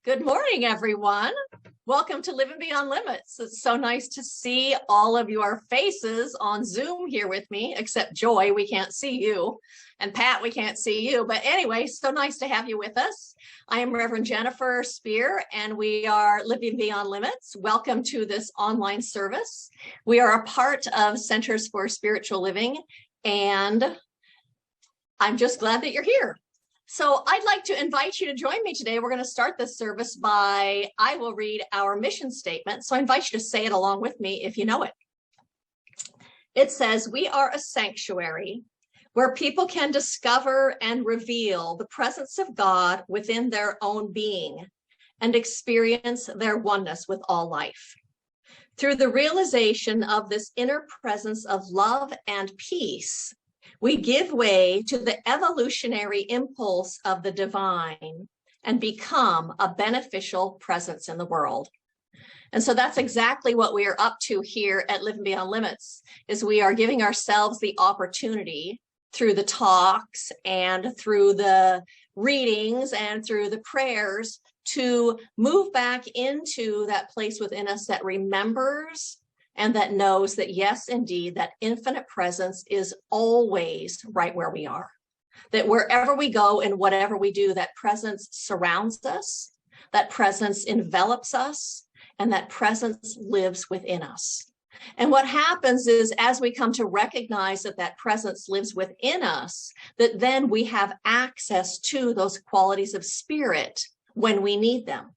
Good morning, everyone. Welcome to Living Beyond Limits. It's so nice to see all of your faces on Zoom here with me, except Joy, we can't see you, and Pat, we can't see you. But anyway, so nice to have you with us. I am Reverend Jennifer Spear, and we are Living Beyond Limits. Welcome to this online service. We are a part of Centers for Spiritual Living, and I'm just glad that you're here. So I'd like to invite you to join me today. We're going to start this service by, I will read our mission statement. So I invite you to say it along with me if you know it. It says, we are a sanctuary where people can discover and reveal the presence of God within their own being and experience their oneness with all life. Through the realization of this inner presence of love and peace, we give way to the evolutionary impulse of the divine and become a beneficial presence in the world. And so that's exactly what we are up to here at Living Beyond Limits, is we are giving ourselves the opportunity through the talks and through the readings and through the prayers to move back into that place within us that remembers and that knows that, yes, indeed, that infinite presence is always right where we are. That wherever we go and whatever we do, that presence surrounds us, that presence envelops us, and that presence lives within us. And what happens is, as we come to recognize that that presence lives within us, that then we have access to those qualities of spirit when we need them.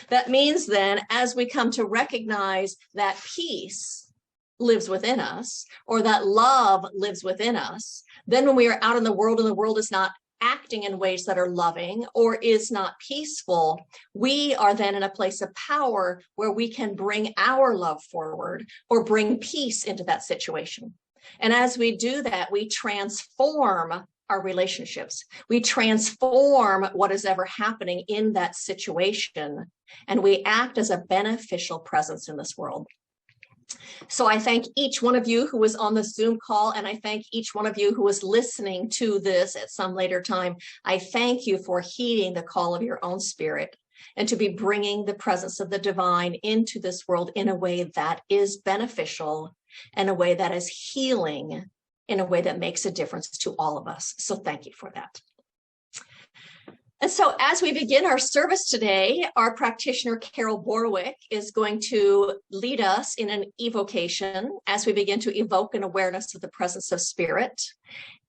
That means then, as we come to recognize that peace lives within us, or that love lives within us, then when we are out in the world and the world is not acting in ways that are loving or is not peaceful, we are then in a place of power where we can bring our love forward or bring peace into that situation. And as we do that, we transform our relationships. We transform what is ever happening in that situation, and we act as a beneficial presence in this world. So I thank each one of you who was on the Zoom call, and I thank each one of you who was listening to this at some later time. I thank you for heeding the call of your own spirit and to be bringing the presence of the divine into this world in a way that is beneficial, and a way that is healing, in a way that makes a difference to all of us. So thank you for that. And so as we begin our service today, our practitioner, Carol Borwick, is going to lead us in an evocation as we begin to evoke an awareness of the presence of spirit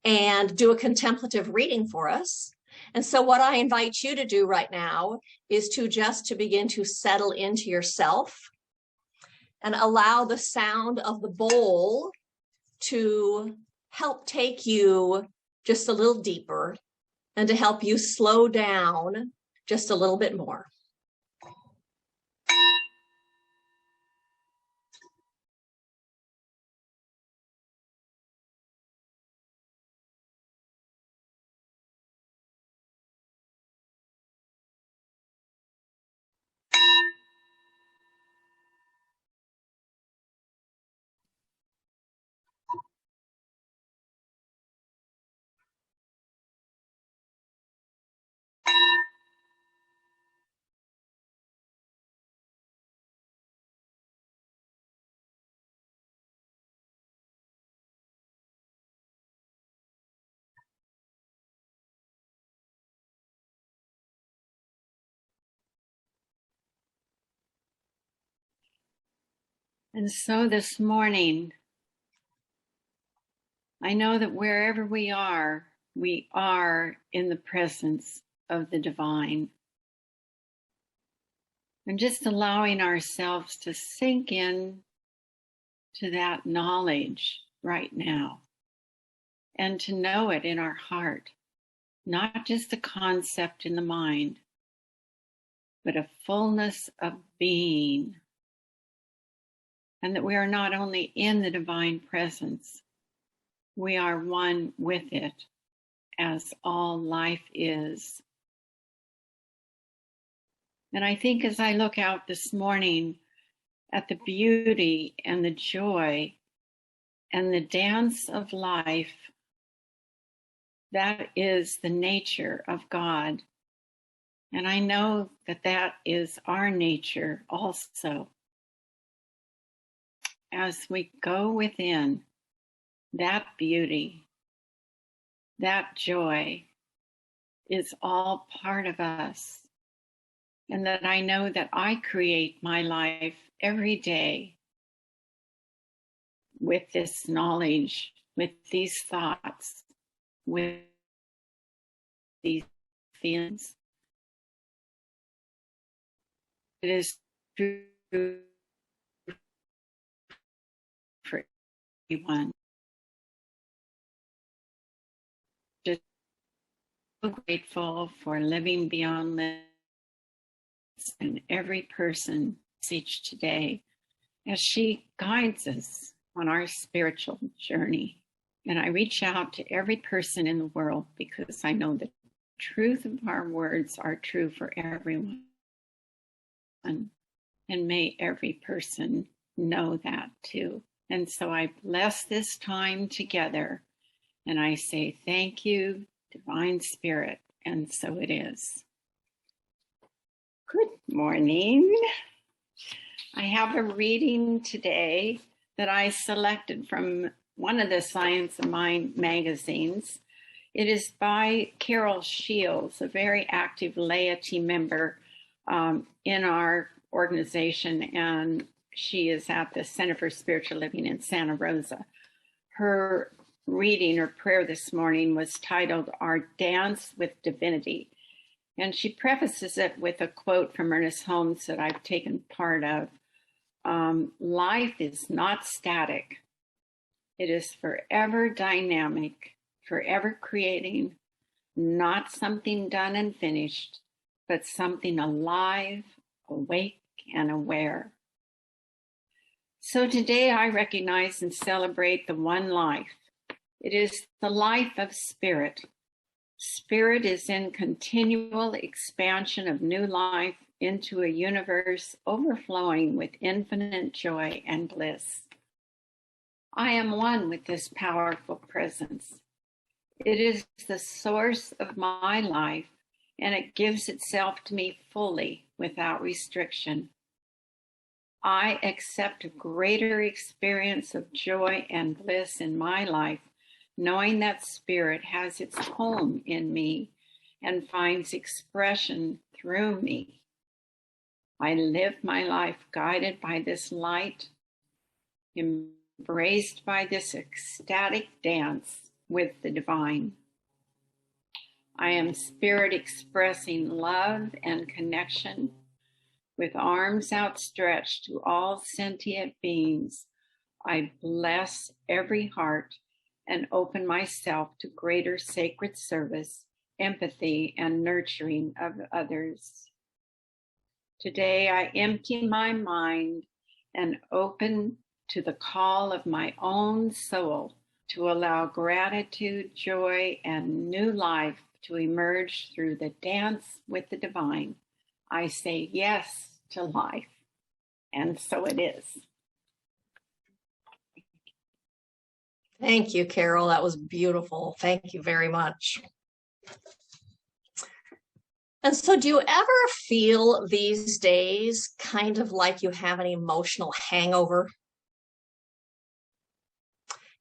and do a contemplative reading for us. And so what I invite you to do right now is to begin to settle into yourself and allow the sound of the bowl to help take you just a little deeper and to help you slow down just a little bit more. And so this morning, I know that wherever we are in the presence of the divine. And just allowing ourselves to sink in to that knowledge right now and to know it in our heart, not just a concept in the mind, but a fullness of being. And that we are not only in the divine presence, we are one with it, as all life is. And I think as I look out this morning at the beauty and the joy and the dance of life, that is the nature of God. And I know that that is our nature also. As we go within, that beauty, that joy is all part of us. And that I know that I create my life every day with this knowledge, with these thoughts, with these feelings. It is true for everyone. Just so grateful for living beyond limits and every person message today as she guides us on our spiritual journey. And I reach out to every person in the world because I know the truth of our words are true for everyone. And may every person know that too. And so I bless this time together and I say thank you, Divine Spirit, and so it is. Good morning. I have a reading today that I selected from one of the Science of Mind magazines. It is by Carol Shields, a very active laity member in our organization, and she is at the Center for Spiritual Living in Santa Rosa. Her reading or prayer this morning was titled Our Dance with Divinity. And she prefaces it with a quote from Ernest Holmes that I've taken part of. Life is not static. It is forever dynamic, forever creating, not something done and finished, but something alive, awake, and aware. So today I recognize and celebrate the one life. It is the life of spirit. Spirit is in continual expansion of new life into a universe overflowing with infinite joy and bliss. I am one with this powerful presence. It is the source of my life, and it gives itself to me fully without restriction. I accept a greater experience of joy and bliss in my life, knowing that spirit has its home in me and finds expression through me. I live my life guided by this light, embraced by this ecstatic dance with the divine. I am spirit expressing love and connection with arms outstretched to all sentient beings. I bless every heart and open myself to greater sacred service, empathy, and nurturing of others. Today, I empty my mind and open to the call of my own soul to allow gratitude, joy, and new life to emerge through the dance with the divine. I say yes to life, and so it is. Thank you, Carol. That was beautiful. Thank you very much. And so do you ever feel these days kind of like you have an emotional hangover?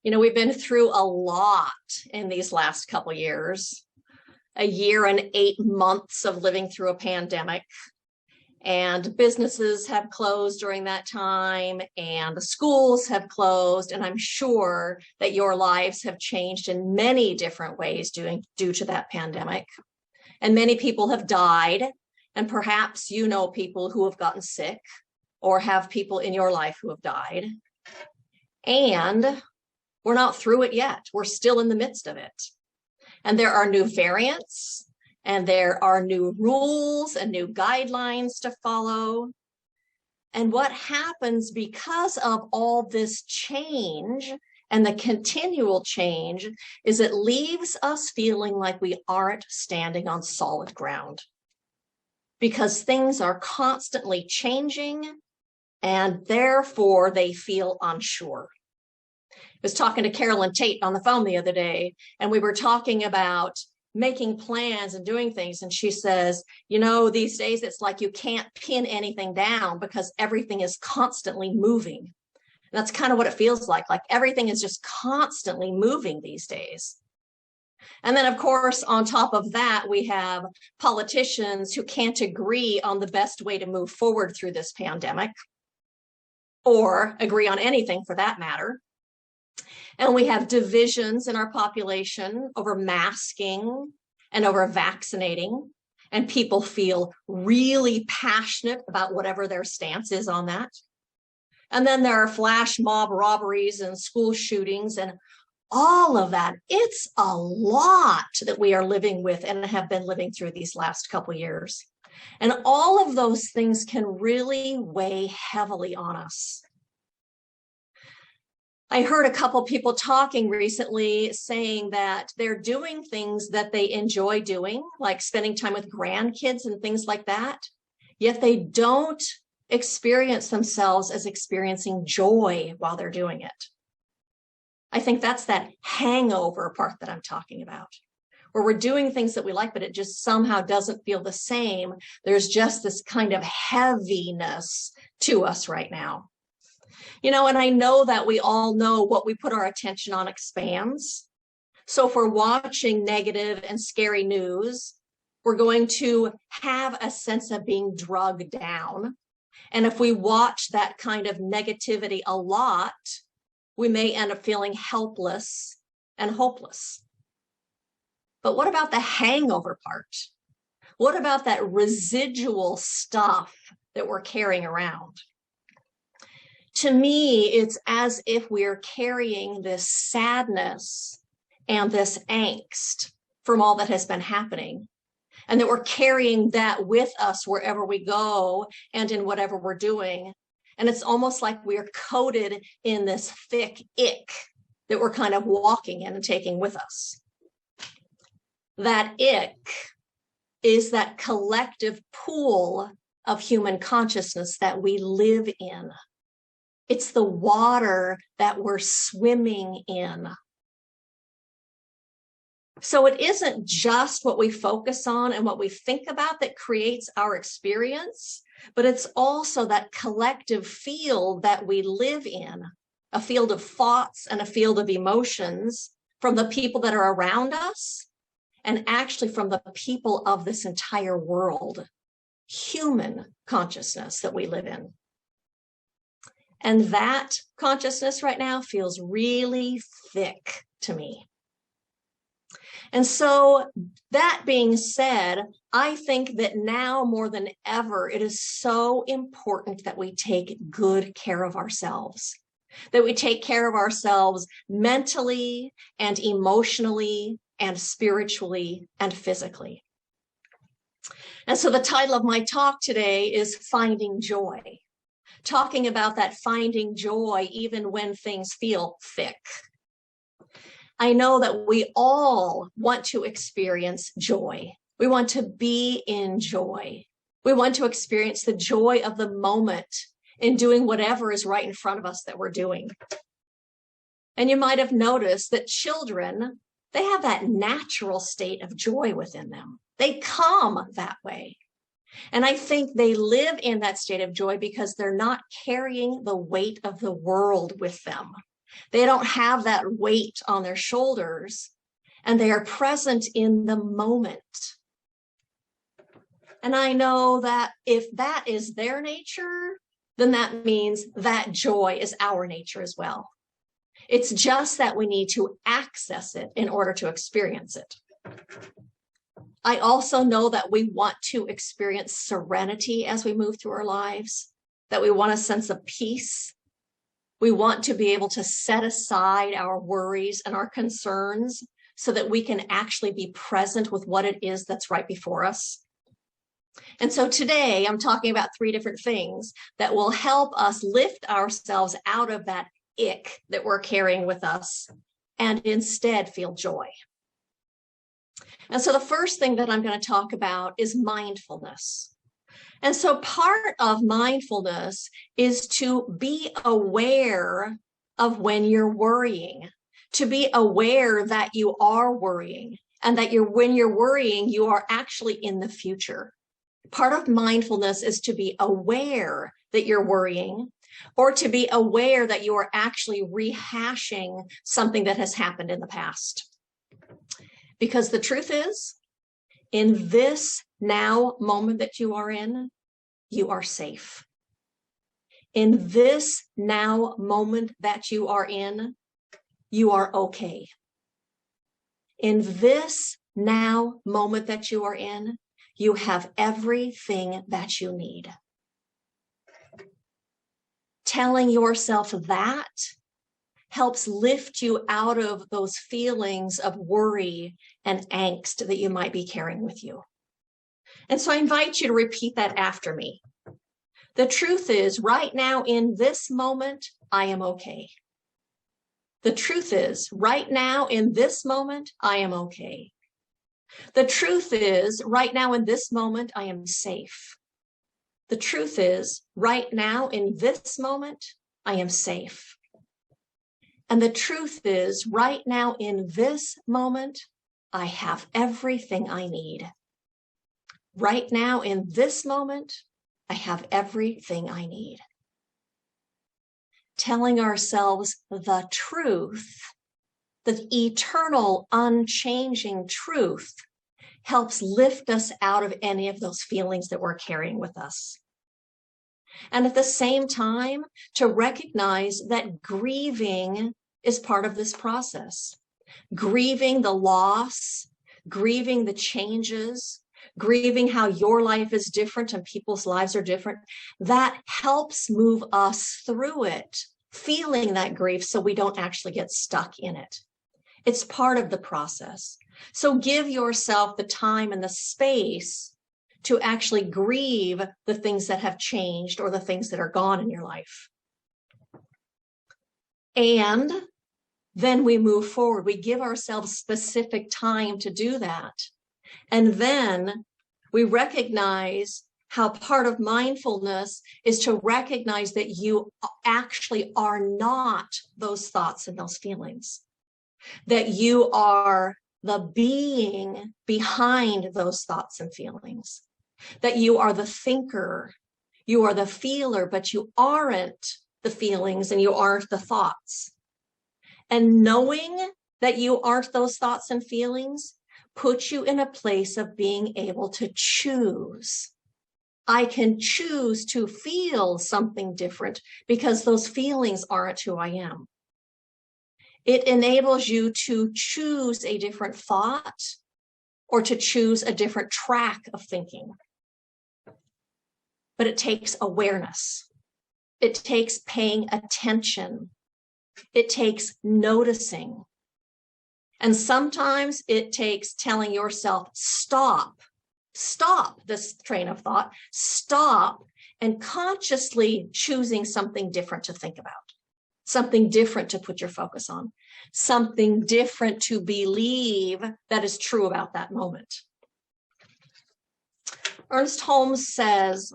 You know, we've been through a lot in these last couple years, a year and 8 months of living through a pandemic. And businesses have closed during that time, and the schools have closed, and I'm sure that your lives have changed in many different ways due to that pandemic. And many people have died, and perhaps you know people who have gotten sick or have people in your life who have died. And we're not through it yet. We're still in the midst of it. And there are new variants, and there are new rules and new guidelines to follow. And what happens because of all this change and the continual change is it leaves us feeling like we aren't standing on solid ground because things are constantly changing and therefore they feel unsure. I was talking to Carolyn Tate on the phone the other day, and we were talking about making plans and doing things. And she says, these days it's like you can't pin anything down because everything is constantly moving. And that's kind of what it feels like everything is just constantly moving these days. And then, of course, on top of that, we have politicians who can't agree on the best way to move forward through this pandemic, or agree on anything for that matter. And we have divisions in our population over masking and over vaccinating. And people feel really passionate about whatever their stance is on that. And then there are flash mob robberies and school shootings and all of that. It's a lot that we are living with and have been living through these last couple of years. And all of those things can really weigh heavily on us. I heard a couple people talking recently saying that they're doing things that they enjoy doing, like spending time with grandkids and things like that, yet they don't experience themselves as experiencing joy while they're doing it. I think that's that hangover part that I'm talking about, where we're doing things that we like, but it just somehow doesn't feel the same. There's just this kind of heaviness to us right now. And I know that we all know what we put our attention on expands. So if we're watching negative and scary news, we're going to have a sense of being drugged down. And if we watch that kind of negativity a lot, we may end up feeling helpless and hopeless. But what about the hangover part? What about that residual stuff that we're carrying around? To me, it's as if we're carrying this sadness and this angst from all that has been happening, and that we're carrying that with us wherever we go and in whatever we're doing. And it's almost like we're coated in this thick ick that we're kind of walking in and taking with us. That ick is that collective pool of human consciousness that we live in. It's the water that we're swimming in. So it isn't just what we focus on and what we think about that creates our experience, but it's also that collective field that we live in, a field of thoughts and a field of emotions from the people that are around us, and actually from the people of this entire world, human consciousness that we live in. And that consciousness right now feels really thick to me. And so that being said, I think that now more than ever, it is so important that we take good care of ourselves, that we take care of ourselves mentally and emotionally and spiritually and physically. And so the title of my talk today is Finding Joy, talking about that finding joy even when things feel thick. I know that we all want to experience joy. We want to be in joy. We want to experience the joy of the moment in doing whatever is right in front of us that we're doing. And you might have noticed that children, they have that natural state of joy within them. They come that way. And I think they live in that state of joy because they're not carrying the weight of the world with them. They don't have that weight on their shoulders, and they are present in the moment. And I know that if that is their nature, then that means that joy is our nature as well. It's just that we need to access it in order to experience it. I also know that we want to experience serenity as we move through our lives, that we want a sense of peace. We want to be able to set aside our worries and our concerns so that we can actually be present with what it is that's right before us. And so today I'm talking about 3 different things that will help us lift ourselves out of that ick that we're carrying with us and instead feel joy. And so the first thing that I'm going to talk about is mindfulness. And so part of mindfulness is to be aware of when you're worrying, to be aware that you are worrying, And that when you're worrying, you are actually in the future. Part of mindfulness is to be aware that you're worrying, or to be aware that you are actually rehashing something that has happened in the past. Because the truth is, in this now moment that you are in, you are safe. In this now moment that you are in, you are okay. In this now moment that you are in, you have everything that you need. Telling yourself that helps lift you out of those feelings of worry and angst that you might be carrying with you. And so I invite you to repeat that after me. The truth is, right now in this moment, I am okay. The truth is, right now in this moment, I am okay. The truth is, right now in this moment, I am safe. The truth is, right now in this moment, I am safe. And the truth is, right now in this moment, I have everything I need. Right now in this moment, I have everything I need. Telling ourselves the truth, the eternal, unchanging truth, helps lift us out of any of those feelings that we're carrying with us. And at the same time, to recognize that grieving is part of this process. Grieving the loss, grieving the changes, grieving how your life is different and people's lives are different, that helps move us through it, feeling that grief so we don't actually get stuck in it. It's part of the process. So give yourself the time and the space to actually grieve the things that have changed or the things that are gone in your life. And then we move forward. We give ourselves specific time to do that. And then we recognize how part of mindfulness is to recognize that you actually are not those thoughts and those feelings, that you are the being behind those thoughts and feelings, that you are the thinker, you are the feeler, but you aren't the feelings and you aren't the thoughts. And knowing that you aren't those thoughts and feelings puts you in a place of being able to choose. I can choose to feel something different because those feelings aren't who I am. It enables you to choose a different thought or to choose a different track of thinking. But it takes awareness. It takes paying attention. It takes noticing. And sometimes it takes telling yourself, stop this train of thought, stop, and consciously choosing something different to think about, something different to put your focus on, something different to believe that is true about that moment. Ernest Holmes says,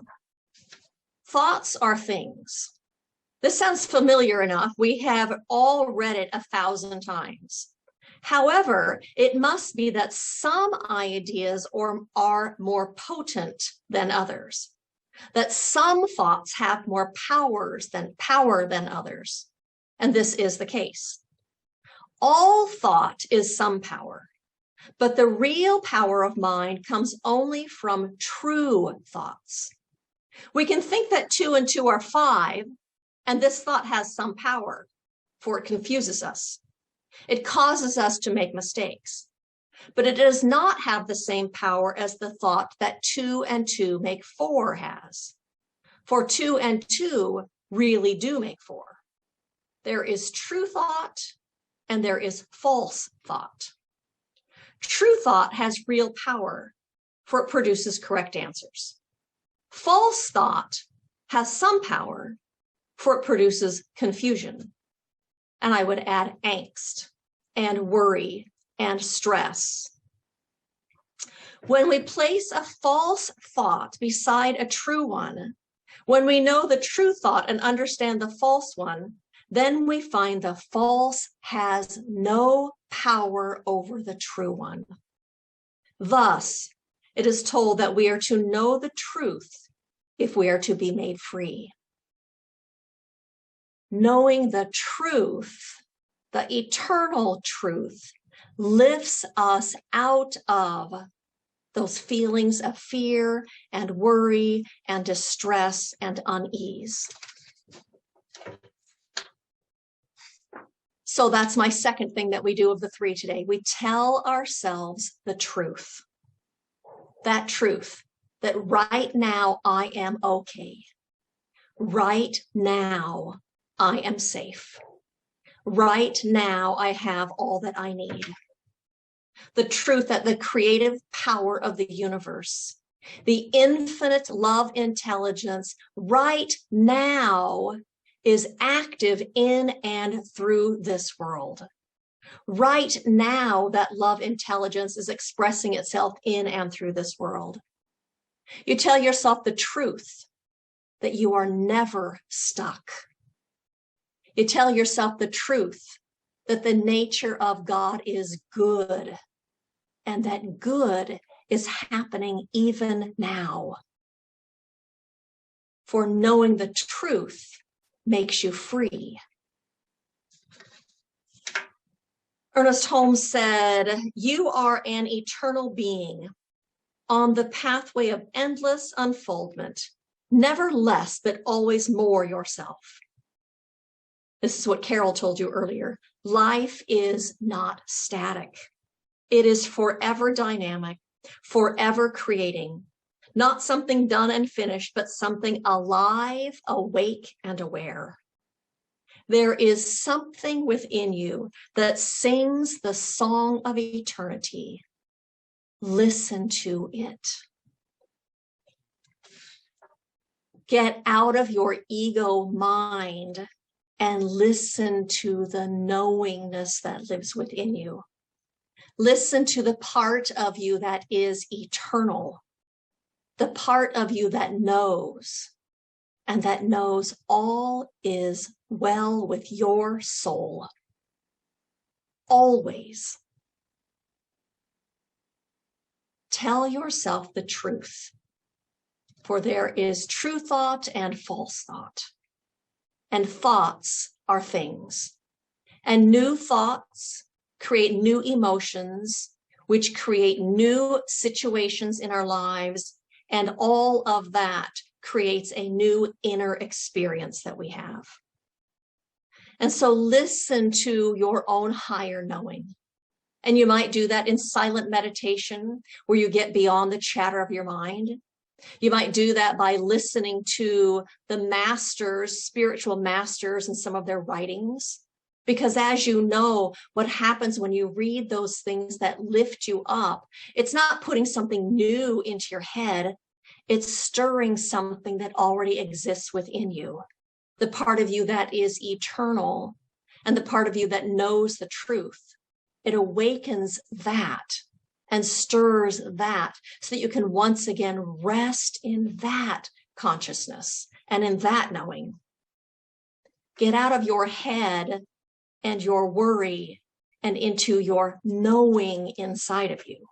thoughts are things. This sounds familiar enough. We have all read it 1,000 times. However, it must be that some ideas are more potent than others, that some thoughts have more power than others. And this is the case. All thought is some power, but the real power of mind comes only from true thoughts. We can think that 2 and 2 are 5, and this thought has some power, for it confuses us. It causes us to make mistakes, but it does not have the same power as the thought that 2 and 2 make 4 has. For 2 and 2 really do make 4. There is true thought and there is false thought. True thought has real power, for it produces correct answers. False thought has some power, for it produces confusion. And I would add angst and worry and stress. When we place a false thought beside a true one, when we know the true thought and understand the false one, then we find the false has no power over the true one. Thus, it is told that we are to know the truth if we are to be made free. Knowing the truth, the eternal truth, lifts us out of those feelings of fear and worry and distress and unease. So that's my second thing that we do of the three today. We tell ourselves the truth. That truth, that right now I am okay. Right now I am safe. Right now I have all that I need. The truth that the creative power of the universe, the infinite love intelligence right now is active in and through this world. Right now, that love intelligence is expressing itself in and through this world. You tell yourself the truth that you are never stuck. You tell yourself the truth that the nature of God is good and that good is happening even now. For knowing the truth makes you free. Ernest Holmes said, "You are an eternal being on the pathway of endless unfoldment, never less but always more yourself." This is what Carol told you earlier. Life is not static. It is forever dynamic, forever creating, not something done and finished, but something alive, awake, and aware. There is something within you that sings the song of eternity. Listen to it. Get out of your ego mind and listen to the knowingness that lives within you. Listen to the part of you that is eternal, the part of you that knows, and that knows all is well with your soul. Always. Tell yourself the truth, for there is true thought and false thought, and thoughts are things, and new thoughts create new emotions, which create new situations in our lives, and all of that creates a new inner experience that we have. And so listen to your own higher knowing. And you might do that in silent meditation, where you get beyond the chatter of your mind. You might do that by listening to the masters, spiritual masters, and some of their writings. Because as you know, what happens when you read those things that lift you up, it's not putting something new into your head. It's stirring something that already exists within you. The part of you that is eternal and the part of you that knows the truth. It awakens that and stirs that so that you can once again rest in that consciousness and in that knowing. Get out of your head and your worry and into your knowing inside of you.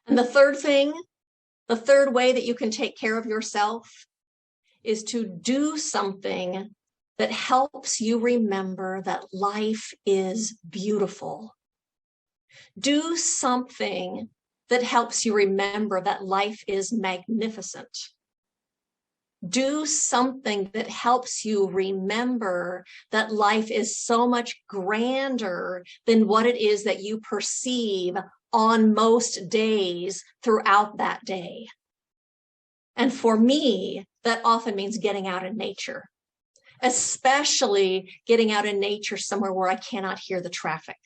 And the third way that you can take care of yourself is to do something that helps you remember that life is beautiful. Do something that helps you remember that life is magnificent. Do something that helps you remember that life is so much grander than what it is that you perceive on most days throughout that day. And for me, that often means getting out in nature, especially getting out in nature somewhere where I cannot hear the traffic.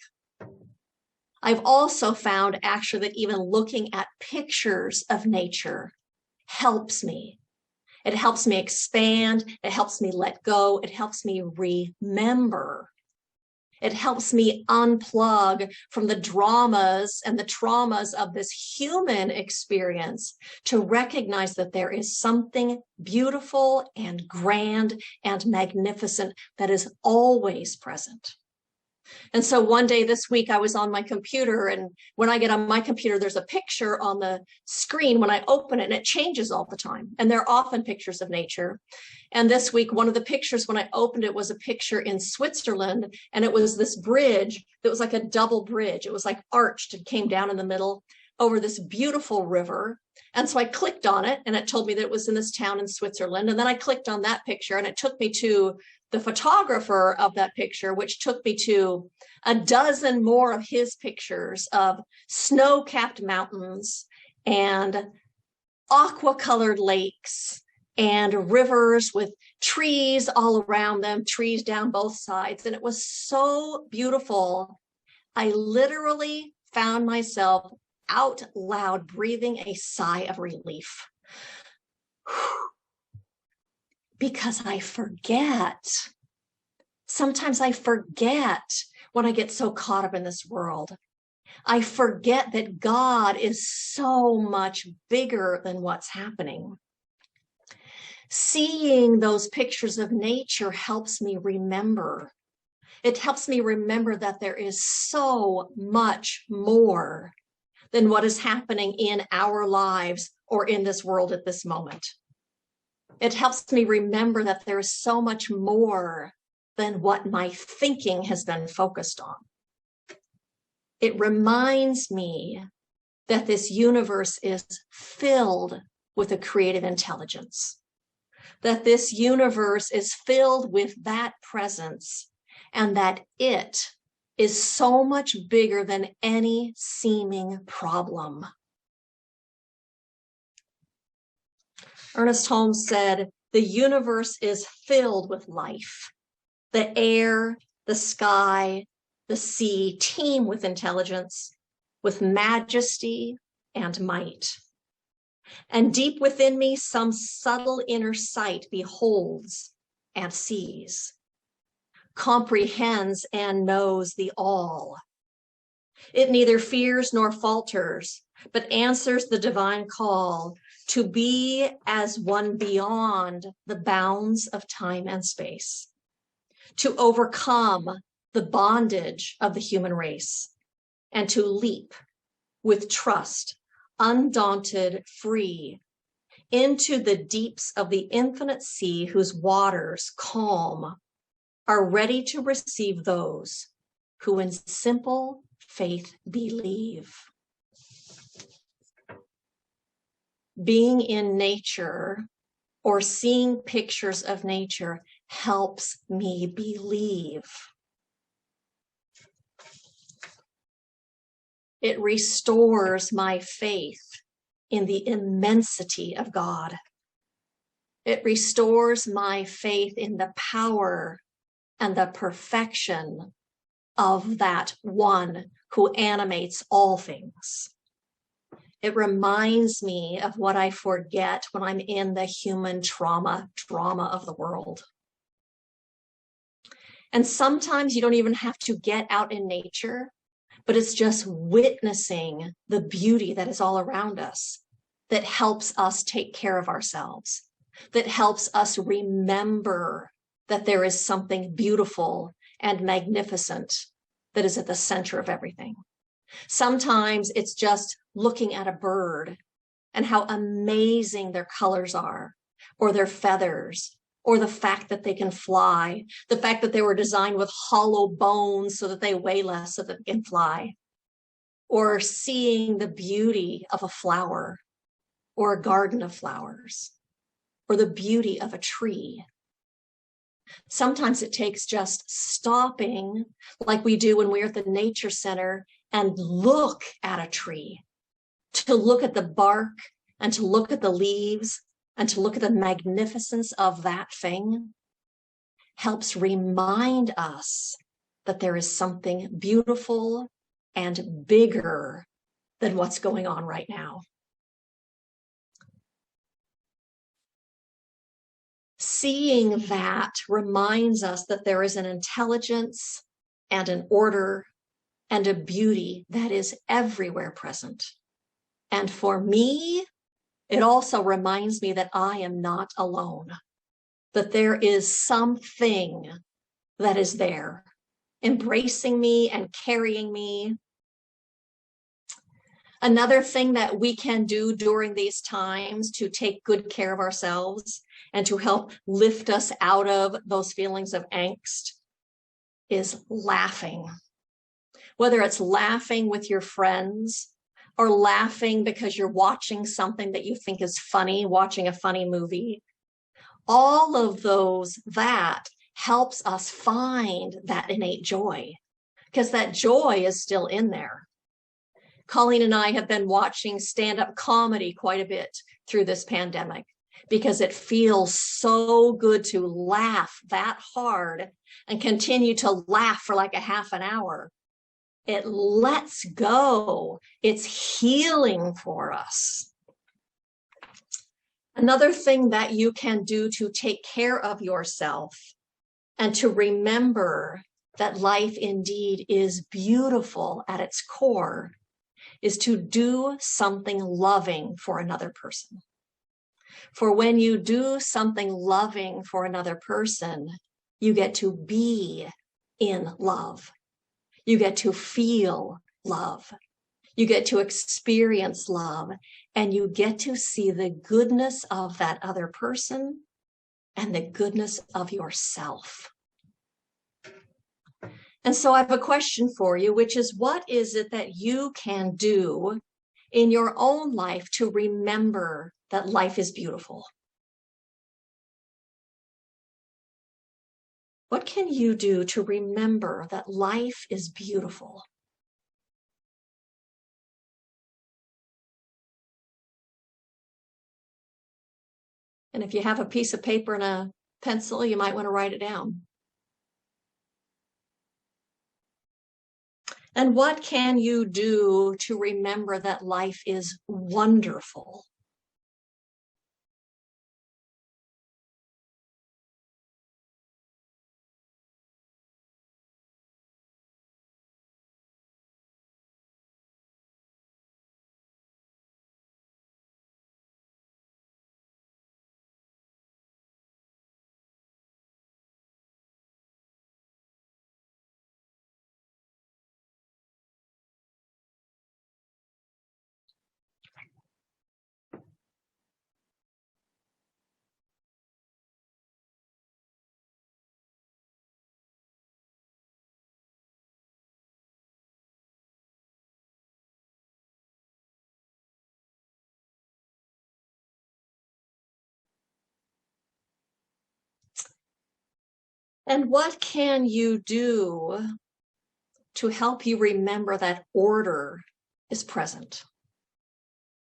I've also found actually that even looking at pictures of nature helps me. It helps me expand. It helps me let go. It helps me remember. It helps me unplug from the dramas and the traumas of this human experience to recognize that there is something beautiful and grand and magnificent that is always present. And so one day this week, I was on my computer, and when I get on my computer, there's a picture on the screen when I open it, and it changes all the time. And they're often pictures of nature. And this week, one of the pictures when I opened it was a picture in Switzerland, and it was this bridge that was like a double bridge. It was like arched and came down in the middle over this beautiful river. And so I clicked on it, and it told me that it was in this town in Switzerland. And then I clicked on that picture, and it took me to the photographer of that picture, which took me to a dozen more of his pictures of snow-capped mountains and aqua-colored lakes and rivers with trees all around them, trees down both sides. And it was so beautiful. I literally found myself out loud breathing a sigh of relief. Because I forget. Sometimes I forget when I get so caught up in this world. I forget that God is so much bigger than what's happening. Seeing those pictures of nature helps me remember. It helps me remember that there is so much more than what is happening in our lives or in this world at this moment. It helps me remember that there is so much more than what my thinking has been focused on. It reminds me that this universe is filled with a creative intelligence, that this universe is filled with that presence, and that it is so much bigger than any seeming problem. Ernest Holmes said, "The universe is filled with life. The air, the sky, the sea teem with intelligence, with majesty and might. And deep within me, some subtle inner sight beholds and sees, comprehends and knows the all. It neither fears nor falters, but answers the divine call to be as one beyond the bounds of time and space, to overcome the bondage of the human race, and to leap with trust, undaunted, free, into the deeps of the infinite sea whose waters, calm, are ready to receive those who in simple faith believe." Being in nature or seeing pictures of nature helps me believe. It restores my faith in the immensity of God. It restores my faith in the power and the perfection of that one who animates all things. It reminds me of what I forget when I'm in the human drama of the world. And sometimes you don't even have to get out in nature, but it's just witnessing the beauty that is all around us that helps us take care of ourselves, that helps us remember that there is something beautiful and magnificent that is at the center of everything. Sometimes it's just looking at a bird and how amazing their colors are, or their feathers, or the fact that they can fly, the fact that they were designed with hollow bones so that they weigh less so that they can fly, or seeing the beauty of a flower or a garden of flowers, or the beauty of a tree. Sometimes it takes just stopping, like we do when we're at the nature center, and look at a tree, to look at the bark and to look at the leaves and to look at the magnificence of that thing, helps remind us that there is something beautiful and bigger than what's going on right now. Seeing that reminds us that there is an intelligence and an order and a beauty that is everywhere present. And for me, it also reminds me that I am not alone, that there is something that is there, embracing me and carrying me. Another thing that we can do during these times to take good care of ourselves and to help lift us out of those feelings of angst is laughing. Whether it's laughing with your friends or laughing because you're watching something that you think is funny, watching a funny movie, all of that helps us find that innate joy, because that joy is still in there. Colleen and I have been watching stand-up comedy quite a bit through this pandemic because it feels so good to laugh that hard and continue to laugh for like a half an hour. It lets go. It's healing for us. Another thing that you can do to take care of yourself and to remember that life indeed is beautiful at its core is to do something loving for another person. For when you do something loving for another person, you get to be in love. You get to feel love. You get to experience love, and you get to see the goodness of that other person and the goodness of yourself. And so I have a question for you, which is, what is it that you can do in your own life to remember that life is beautiful? What can you do to remember that life is beautiful? And if you have a piece of paper and a pencil, you might want to write it down. And what can you do to remember that life is wonderful? And what can you do to help you remember that order is present?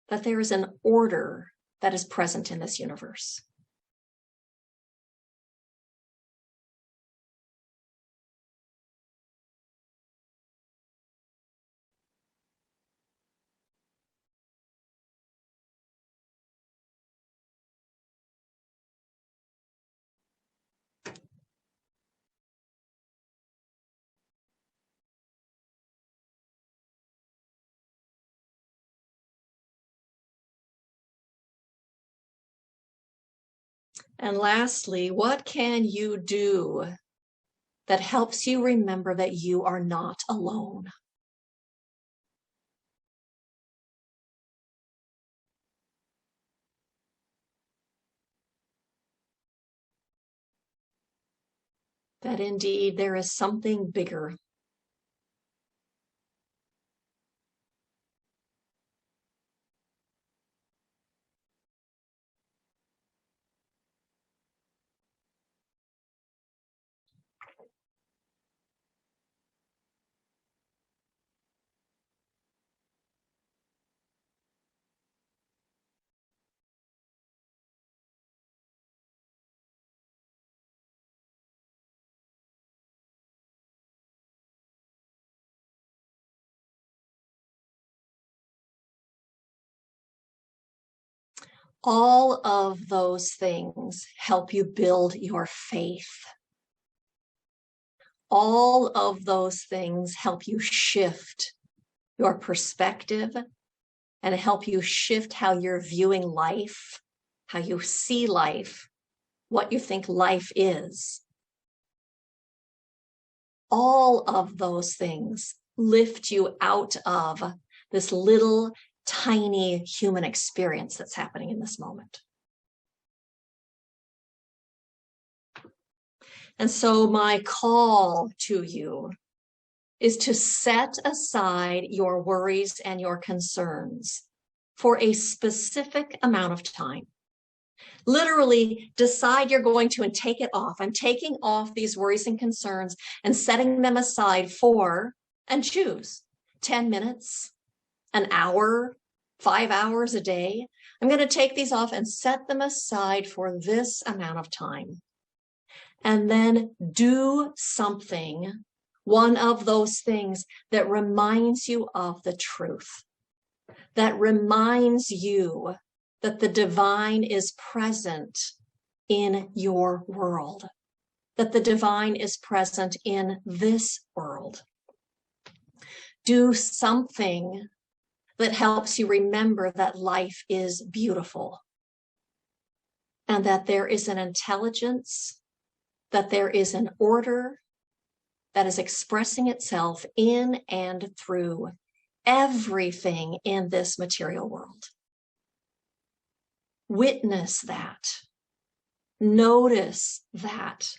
That there is an order that is present in this universe. And lastly, what can you do that helps you remember that you are not alone? That indeed there is something bigger. All of those things help you build your faith. All of those things help you shift your perspective and help you shift how you're viewing life, how you see life, what you think life is. all of those things lift you out of this little tiny human experience that's happening in this moment. And so my call to you is to set aside your worries and your concerns for a specific amount of time. Literally decide you're going to and take it off. I'm taking off these worries and concerns and setting them aside for, and choose 10 minutes, an hour, 5 hours a day. I'm going to take these off and set them aside for this amount of time. And then do something, one of those things that reminds you of the truth, that reminds you that the divine is present in your world, that the divine is present in this world. Do something that helps you remember that life is beautiful and that there is an intelligence, that there is an order that is expressing itself in and through everything in this material world. Witness that. Notice that.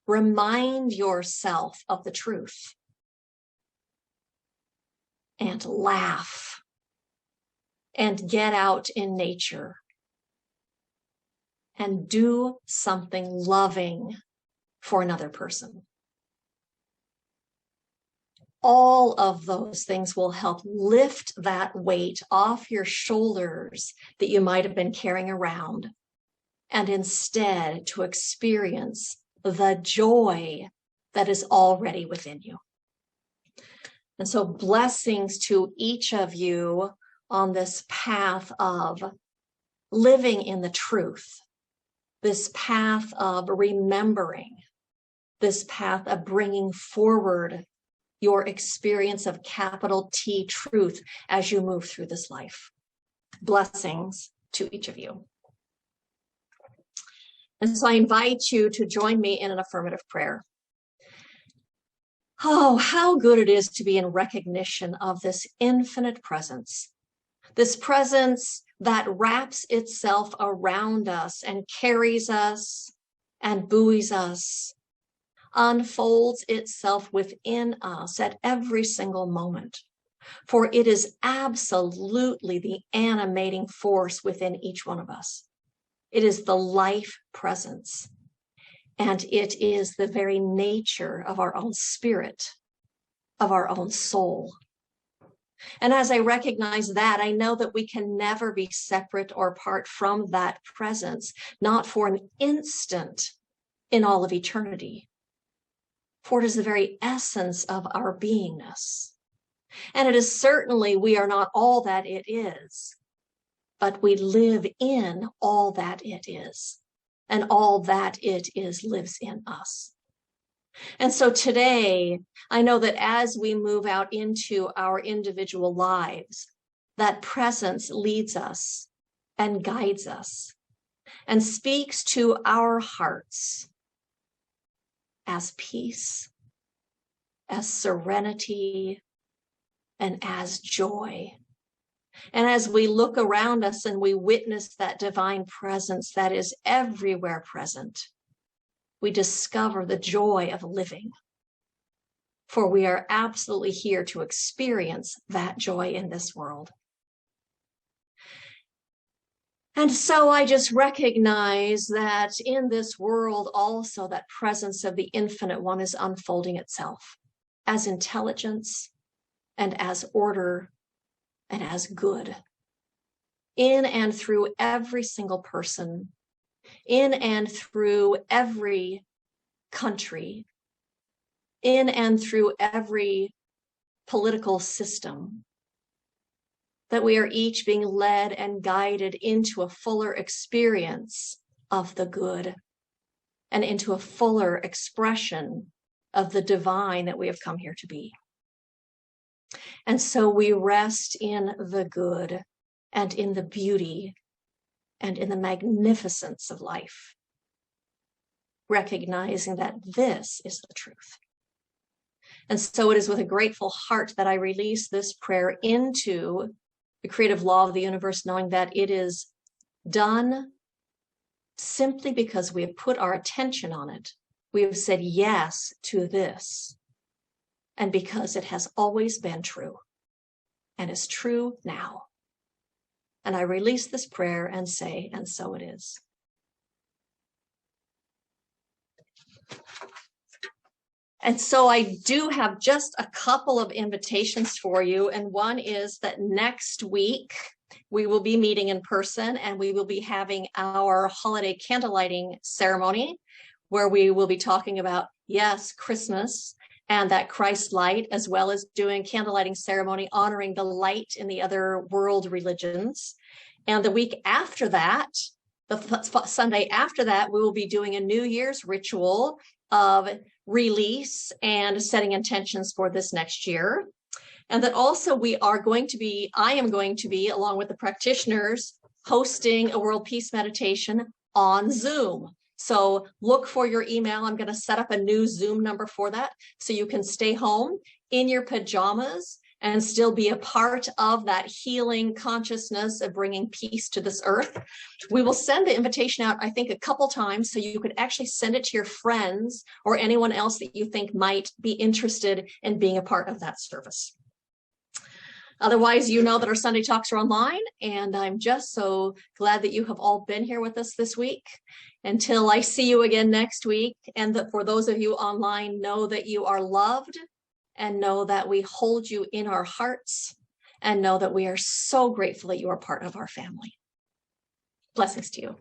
Remind yourself of the truth. And laugh. And get out in nature. And do something loving for another person. All of those things will help lift that weight off your shoulders that you might have been carrying around, and instead to experience the joy that is already within you. And so blessings to each of you on this path of living in the truth, this path of remembering, this path of bringing forward your experience of capital T truth as you move through this life. Blessings to each of you. And so I invite you to join me in an affirmative prayer. Oh, how good it is to be in recognition of this infinite presence, this presence that wraps itself around us and carries us and buoys us, unfolds itself within us at every single moment. For it is absolutely the animating force within each one of us. It is the life presence. And it is the very nature of our own spirit, of our own soul. And as I recognize that, I know that we can never be separate or apart from that presence, not for an instant in all of eternity. For it is the very essence of our beingness. And it is certainly, we are not all that it is, but we live in all that it is. And all that it is lives in us. And so today, I know that as we move out into our individual lives, that presence leads us and guides us and speaks to our hearts as peace, as serenity, and as joy. And as we look around us and we witness that divine presence that is everywhere present, we discover the joy of living. For we are absolutely here to experience that joy in this world. And so I just recognize that in this world also that presence of the infinite one is unfolding itself as intelligence and as order and as good in and through every single person, in and through every country, in and through every political system, that we are each being led and guided into a fuller experience of the good and into a fuller expression of the divine that we have come here to be. And so we rest in the good and in the beauty and in the magnificence of life, recognizing that this is the truth. And so it is with a grateful heart that I release this prayer into the creative law of the universe, knowing that it is done simply because we have put our attention on it. We have said yes to this, and because it has always been true and is true now. And I release this prayer and say, and so it is. And so I do have just a couple of invitations for you. And one is that next week we will be meeting in person, and we will be having our holiday candlelighting ceremony, where we will be talking about, yes, Christmas and that Christ light, as well as doing candlelighting ceremony, honoring the light in the other world religions. And the week after that, the Sunday after that, we will be doing a New Year's ritual of release and setting intentions for this next year. And that also I am going to be, along with the practitioners, hosting a world peace meditation on Zoom. So look for your email. I'm going to set up a new Zoom number for that, so you can stay home in your pajamas and still be a part of that healing consciousness of bringing peace to this earth. We will send the invitation out, I think, a couple times, so you could actually send it to your friends or anyone else that you think might be interested in being a part of that service. Otherwise, you know that our Sunday talks are online, and I'm just so glad that you have all been here with us this week. Until I see you again next week, and that for those of you online, know that you are loved, and know that we hold you in our hearts, and know that we are so grateful that you are part of our family. Blessings to you.